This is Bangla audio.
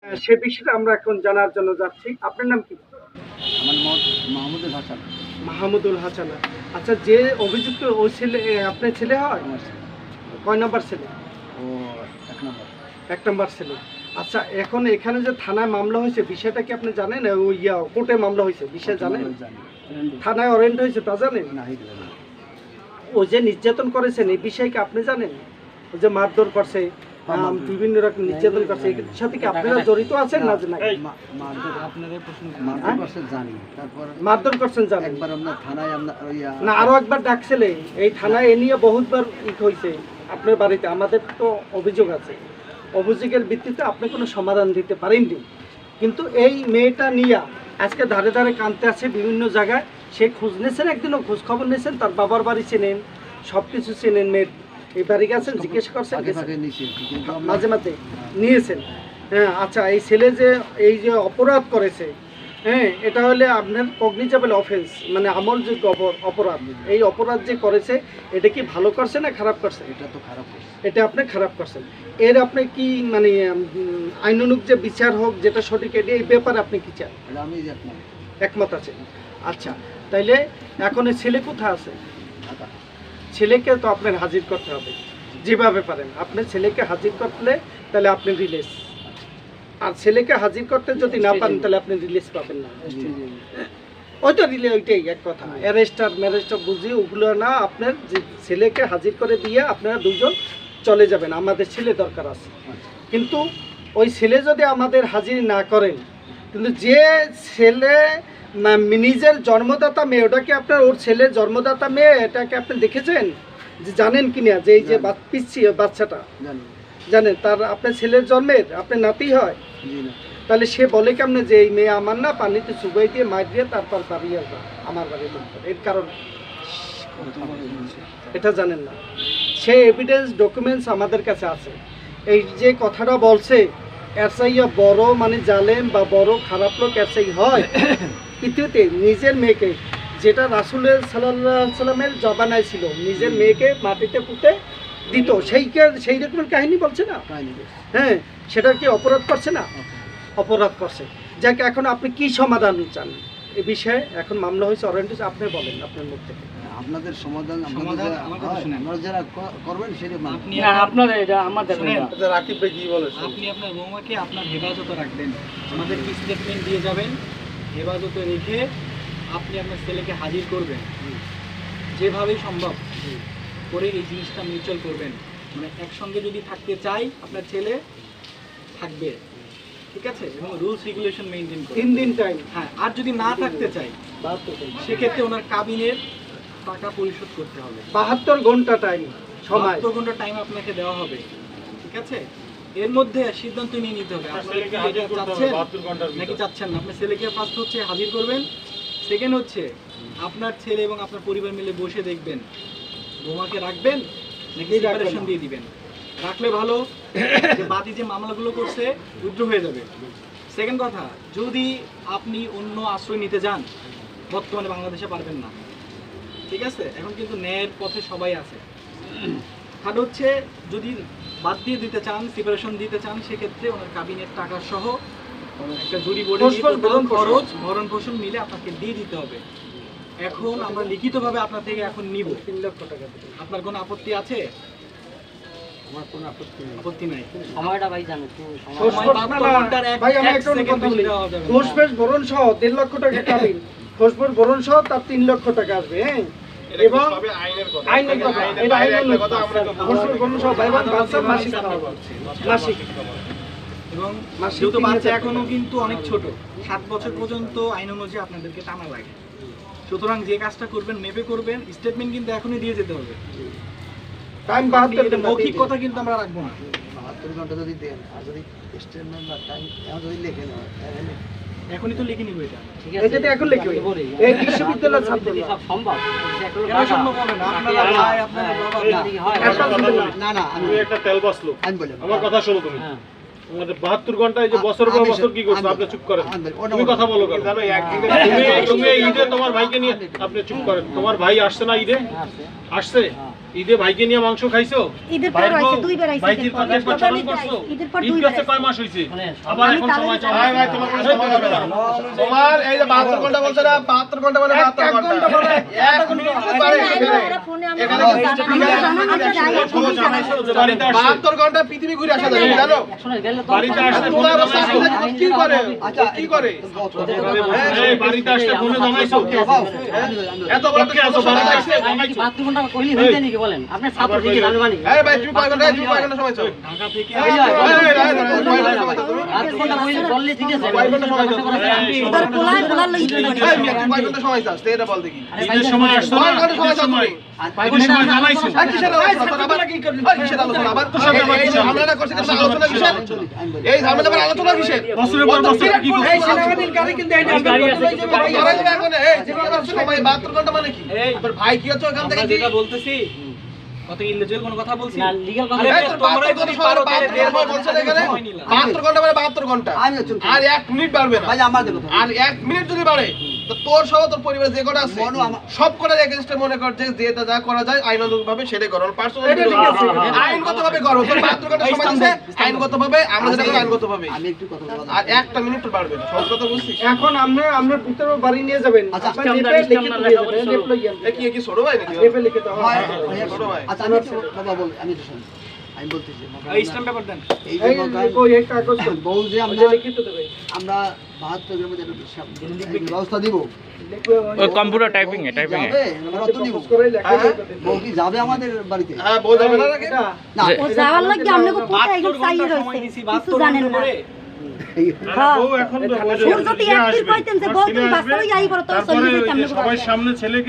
সে বিষয়টা আমরা এখন জানার জন্য যাচ্ছি। আপনার নাম কি? আমার নাম মাহমুদুল হাসান। মাহমুদুল হাসান। আচ্ছা, যে অভিযুক্ত ওই ছেলে আপনার ছেলে হয়? আমার ছেলে। কয় নম্বর ছেলে? ও 1 নম্বর। 1 নম্বর ছেলে। আচ্ছা, এখন এখানে যে থানায় মামলা হয়েছে বিষয়টা কি আপনি জানেন? ওই কোর্টে মামলা হয়েছে বিষয় জানেন? জানি। থানায় অরেন্ট হয়েছে তা জানেন? না, এটা জানি না। ও যে নির্যাতন করেছেন এই বিষয়ে কি আপনি জানেন? ও যে মারধর করছে, বিভিন্ন রকম নির্যাতন করছে, এর সাথে কি আপনারা জড়িত আছেন না? মারধর করছে জানি। তারপর মারধর করছেন জানেন? একবার আমরা থানায় না, আরো একবার ডাকছিলে এই থানায়, এ নিয়ে বহুতবার হয়েছে আপনার বাড়িতে। আমাদের তো অভিযোগ আছে, অভিযোগের ভিত্তিতে আপনি কোনো সমাধান দিতে পারেননি। কিন্তু এই মেয়েটা নিয়ে আজকে ধারে ধারে কাঁদতে আছে বিভিন্ন জায়গায়। সে খোঁজ নিয়েছেন, একদিনও খোঁজ খবর নিয়েছেন, তার বাবার বাড়ি চেনেন, সব কিছু চেনেন। মেয়ের এই বাড়ি গেছেন, জিজ্ঞেস করছেন, মাঝে মাঝে নিয়েছেন। হ্যাঁ, আচ্ছা, এই ছেলে যে এই যে অপরাধ করেছে, হ্যাঁ, এটা হলে আপনার কগনিজেবল অফেন্স, মানে আমলযোগ্য অপরাধ। এই অপরাধ যে করেছে এটা কি ভালো করছে না খারাপ করছে? এটা তো খারাপ করছে। এটা আপনি খারাপ করছেন। এর আপনি কি মানে আইনানুগ যে বিচার হোক যেটা সঠিক, এটা এই ব্যাপারে আপনি কি চান? এটা আমি একমত আছেন? আচ্ছা, তাইলে এখন এই ছেলে কোথায় আছে? ঢাকা। ছেলেকে তো আপনার হাজির করতে হবে যেভাবে পারেন। আপনি ছেলেকে হাজির করলে তাহলে আপনি রিলিজ, আর ছেলেকে হাজির করতে যদি না পারেন তাহলে আপনি রিলিজ পাবেন না। ওইটা দিলে ওইটাই এক কথা। অ্যারেস্টার ম্যারেস্টার বুঝি ওগুলো না, আপনার যে ছেলেকে হাজির করে দিয়ে আপনারা দুজন চলে যাবেন। আমাদের ছেলে দরকার আছে, কিন্তু ওই ছেলে যদি আমাদের হাজির না করেন, কিন্তু যে ছেলে নিজের জন্মদাতা মেয়ে, ওটাকে আপনার ওর ছেলের জন্মদাতা মেয়ে, এটাকে আপনি দেখেছেন যে জানেন কিনা যে এই যে পিচ্ছি বাচ্চাটা জানেন তার আপনার ছেলের জন্মের আপনার নাতি হয়? তাহলে সে বলে কেমনে যে এই মেয়ে আমার না, পানিতে চুবাই দিয়ে মার দিয়ে তারপর বাড়ি আসবে আমার বাড়ির লোক? এর কারণ এটা জানেন না। সে এভিডেন্স ডকুমেন্টস আমাদের কাছে আছে। এই যে কথাটা বলছে এরসাইয়া বড় মানে জালেম বা বড় খারাপ লোক এরসাই হয় পৃথিবীতে? নিজের মেয়েকে, যেটা রাসূলের সাল্লাল্লাহু আলাইহি সাল্লামের জবানায় ছিল, নিজের মেয়েকে মাটিতে পুঁতে দিত, সেই রকমের কাহিনী বলছে না? হ্যাঁ, সেটা কি অপরাধ করছে না? অপরাধ করছে। যাকে এখন আপনি কি সমাধান চান এ বিষয়ে? এখন মামলা হয়েছে, অরেন্ট হয়েছে, আপনি বলেন আপনার মুখ থেকে। আপনাদের সমাধান আপনারা যারা করবেন সেটা আপনি আপনার বৌমাকে আপনার হেফাজতে রাখবেন, আমাদের স্টেটমেন্ট দিয়ে যাবেন, হেফাজতে রেখে আপনি আপনার ছেলেকে হাজির করবেন যেভাবেই সম্ভব করে। এই জিনিসটা মিউচুয়াল করবেন, মানে একসঙ্গে যদি থাকতে চাই আপনার ছেলে থাকবে, ঠিক আছে? এবং রুলস রেগুলেশন মেনটেন করবে 3 দিন টাইম। হ্যাঁ, আর যদি না থাকতে চাই সেক্ষেত্রে ওনার কাবিনের টাকা পরিশোধ করতে হবে। 72 ঘন্টা টাইম সময়, 72 ঘন্টা টাইম আপনাকে দেওয়া হবে, ঠিক আছে? এর মধ্যে সিদ্ধান্ত নিয়ে নিতে হবে আপনারা কি এটা চাচ্ছেন নাকি চাচ্ছেন না। আপনার ছেলেকে ফার্স্ট হচ্ছে হাজির করবেন, সেকেন্ড হচ্ছে আপনার ছেলে এবং আপনার পরিবার মিলে বসে দেখবেন বোমাকে রাখবেন নাকি সেপারেশন দিয়ে দিবেন। রাখলে ভালো, যে বাদী যে মামলাগুলো করছে উইথড্র হয়ে যাবে। সেকেন্ড কথা, যদি আপনি অন্য আশ্রয় নিতে যান বর্তমানে বাংলাদেশে পারবেন না, ঠিক আছে? এখন কিন্তু ন্যায়ের পথে সবাই আছে। আর হচ্ছে যদি বাদ দিয়ে দিতে চান, সেপারেশন দিতে চান, সেক্ষেত্রে ওনার কাবিনের টাকা সহ একটা জুরি বোর্ডে খরচ ভরণ পোষণ মিলে আপনাকে দিয়ে দিতে হবে। এখন আমরা লিখিতভাবে আপনার থেকে এখন নিব 3 লক্ষ টাকা। আপনার কোনো আপত্তি আছে? আমার কোনো আপত্তি নাই। সময়টা ভাই জানো তো, ভাই আমি একটা কথা বলি, ঘোষপেশ ভরণ সহ 1.5 লক্ষ টাকা কাবিন, ঘোষপেশ ভরণ সহ তার 3 লক্ষ টাকা আসবে। হ্যাঁ, এবং আইনের কথা, এটা আইনের কথা। আমরা ঘোষপেশ ভরণ সহ ভাইবান বাচ্চা মাসিক মাসিক এবং যেহেতু বাচ্চা এখনো কিন্তু অনেক ছোট, 7 বছর পর্যন্ত আইন অনুযায়ী আপনাদেরকে টানা লাগে। সুতরাং যে কাজটা করবেন মেপে করবেন। স্টেটমেন্ট কিন্তু এখনই দিয়ে যেতে হবে। টাইম 72 মৌখিক কথা কিন্তু আমরা রাখবো না। 72 ঘন্টা যদি দেন, আর যদি স্টেটমেন্ট বা টাইম যদি লিখে নেন, এখনই তো লিখে নিব এটা। ঠিক আছে? এটা এখন লিখবে এই বিশ্ববিদ্যালয়ের ছাত্র সব সম্ভব। কেন সম্ভব হবে না? আপনারা ভাই, আপনারা বাবা, না তুমি একটা তেল বাসলো, আমি বলি আমার কথা শোনো। তুমি আমাদের 72 ঘন্টা এই যে বছর পর বছর কি করছো? আপনি চুপ করেন, তুমি কথা বলো কেন? তুমি ঈদে তোমার ভাইকে নিয়ে আপনি চুপ করেন। তোমার ভাই আসছে না ঈদে? আসছে। ঈদে ভাইকে নিয়ে মাংস খাইছো? ঈদের পর ভাইয়ের হয়েছে বউ? 2 বার হয়েছে ভাইজির কথা একবার স্মরণ করছো? ঈদ গেছে কয় মাস হইছে? আবার আমি এখন তাদের সময় চাই। চাই। ভাই তোমার কোনো সময় হবে না। তোমার এই যে 72 ঘন্টা বলছে না, 72 ঘন্টা মানে 72 ঘন্টা পারে। এক মিনিট পারে এখানে বাড়িতে আসছে। 72 ঘন্টা পৃথিবী ঘুরে আসা যায় জানো? বাড়িতে আসছে তোমার ফোনে অবস্থা জানাইছো? কি করে? কি করে? এই বাড়িতে আসছে ফোনে জানাইছো? এত বড় কে আছো বাড়িতে আসছে জানাইছো? এই ভাই তুমি কয় ঘন্টা সময় চাও? ঢাকা থেকে এই কয় ঘন্টা সময় চাও তুমি? কয় ঘন্টা সময় চাও তুমি? তোর পোলায় পোলার লই এই মিয়া, তুই কয় ঘন্টা সময় চাস? এটা বল দেখি। ঈদের সময় আসছো না? কয় ঘন্টা সময় চাও তুমি? ঈদের সময় জানাইছো? আর কিসের আলোচনা আবার? কিসের আলোচনা আবার? এই যে ঝামেলাটা করছে কিন্তু আলোচনা কিসের? এই ঝামেলা আবার আলোচনা কিসের? বছরের পর বছর কি করছো? এই সেনাবাহিনীর গাড়ি কিন্তু এই ধরাই দেবে এখন, এই যে আবার সময় 72 ঘন্টা মানে কি? এই তোর ভাই কি হচ্ছে ওখান থেকে আমরা কি? যেটা বলতেছি কত ইলিজিবল কোনো কথা বলছি এই তোর 72 ঘন্টা সময় 72 ঘন্টা বলছেন এখানে? 72 ঘন্টা মানে 72 ঘন্টা। আর 1 মিনিট বাড়বে না। আর 1 মিনিট যদি বাড়ে তো তোর সহ তোর পরিবার যে কটা আছে সব কটা এগেইনস্টে মনে কর যে যেটা যা করা যায় আইনানুগভাবে সেটাই করো। পার্সোনাল আইনগতভাবে করো। তোর 72 ঘন্টা সময় আছে আইনগতভাবে আমরা যেটা করি আইনগতভাবে। আমি একটু কথা বলবো। আর একটা মিনিট বাড়বে না। সব কথা বুঝছিস? এখন আমরা ভিতরে বাড়ি নিয়ে যাবেন আচ্ছা, আপনার লেপে লিখে দিয়ে যাবেন লেপ লইয়া এ কি ছোট ভাই নাকি? লেপে লিখে দাও হয়, ছোট ভাই। আচ্ছা আমি একটু বাবা বল, আমি একটু শুনি। আমি বলতেছি এই স্ট্যাম্প পেপার দেন এই যে এই মকান- কই এই কাগজ বউ যে আমরা আমরা লিখিত দেবে আমরা 72 এর মধ্যে একটা ব্যবস্থা দিব। লিখবে ওই কম্পিউটার টাইপিং এ যাবে আমরা অত দিব। করে লেখা হ্যাঁ? বউ কি যাবে আমাদের বাড়িতে? হ্যাঁ বল যাবে না নাকি? এটা না ও যাওয়ার লাগি আপনাকে পোতা 72 এগুলো চাই ঘন্টা রইছে সময় দিছি কিছু 72 জানেন ঘন্টা না করে হ্যাঁ বউ এখন তো সুর যদি একদিন কইতেন যে বউ তুমি বাস্তবে আই করো তো তারপরে সঙ্গে ওই যে যেতাম সবাই সামনে ছেলে